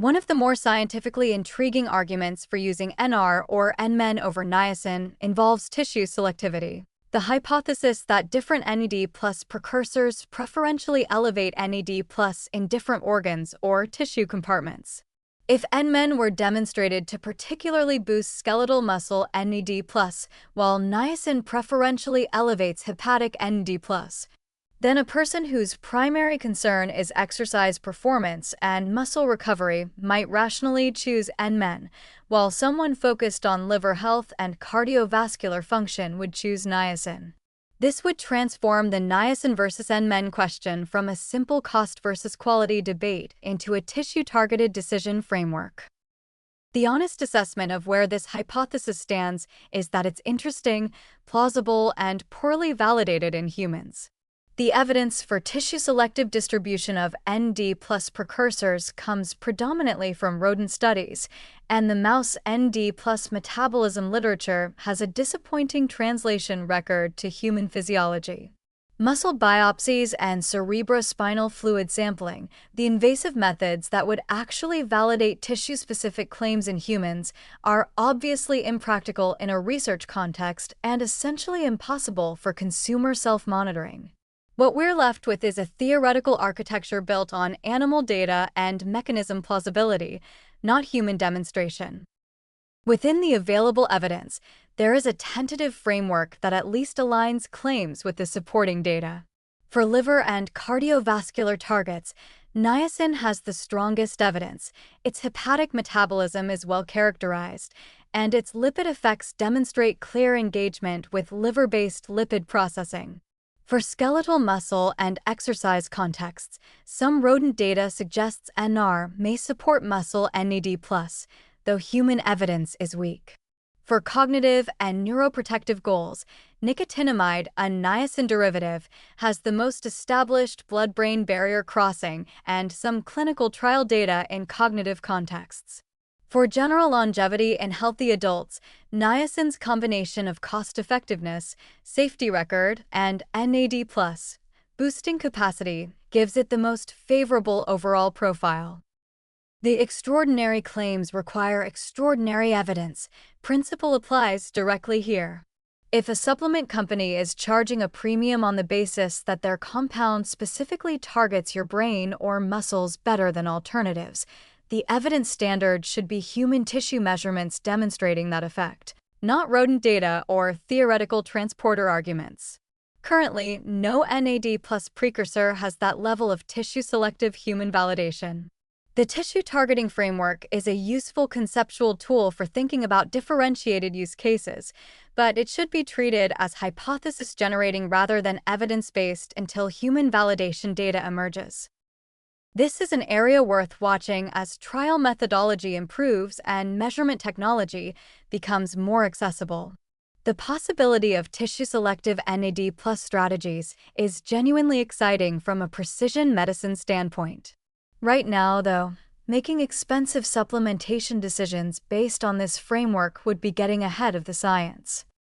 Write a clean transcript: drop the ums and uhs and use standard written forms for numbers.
One of the more scientifically intriguing arguments for using NR or NMN over niacin involves tissue selectivity. The hypothesis that different NAD+ precursors preferentially elevate NAD+ in different organs or tissue compartments. If NMN were demonstrated to particularly boost skeletal muscle NAD+, while niacin preferentially elevates hepatic NAD+, then a person whose primary concern is exercise performance and muscle recovery might rationally choose NMN, while someone focused on liver health and cardiovascular function would choose niacin. This would transform the niacin versus NMN question from a simple cost versus quality debate into a tissue-targeted decision framework. The honest assessment of where this hypothesis stands is that it's interesting, plausible, and poorly validated in humans. The evidence for tissue-selective distribution of NAD+ precursors comes predominantly from rodent studies, and the mouse NAD+ metabolism literature has a disappointing translation record to human physiology. Muscle biopsies and cerebrospinal fluid sampling, the invasive methods that would actually validate tissue-specific claims in humans, are obviously impractical in a research context and essentially impossible for consumer self-monitoring. What we're left with is a theoretical architecture built on animal data and mechanism plausibility, not human demonstration. Within the available evidence, there is a tentative framework that at least aligns claims with the supporting data. For liver and cardiovascular targets, niacin has the strongest evidence. Its hepatic metabolism is well characterized, and its lipid effects demonstrate clear engagement with liver-based lipid processing. For skeletal muscle and exercise contexts, some rodent data suggests NR may support muscle NAD+, though human evidence is weak. For cognitive and neuroprotective goals, nicotinamide, a niacin derivative, has the most established blood-brain barrier crossing and some clinical trial data in cognitive contexts. For general longevity in healthy adults, niacin's combination of cost-effectiveness, safety record, and NAD+ boosting capacity gives it the most favorable overall profile. The extraordinary claims require extraordinary evidence. Principle applies directly here. If a supplement company is charging a premium on the basis that their compound specifically targets your brain or muscles better than alternatives, the evidence standard should be human tissue measurements demonstrating that effect, not rodent data or theoretical transporter arguments. Currently, no NAD+ precursor has that level of tissue-selective human validation. The tissue-targeting framework is a useful conceptual tool for thinking about differentiated use cases, but it should be treated as hypothesis-generating rather than evidence-based until human validation data emerges. This is an area worth watching as trial methodology improves and measurement technology becomes more accessible. The possibility of tissue-selective NAD+ strategies is genuinely exciting from a precision medicine standpoint. Right now, though, making expensive supplementation decisions based on this framework would be getting ahead of the science.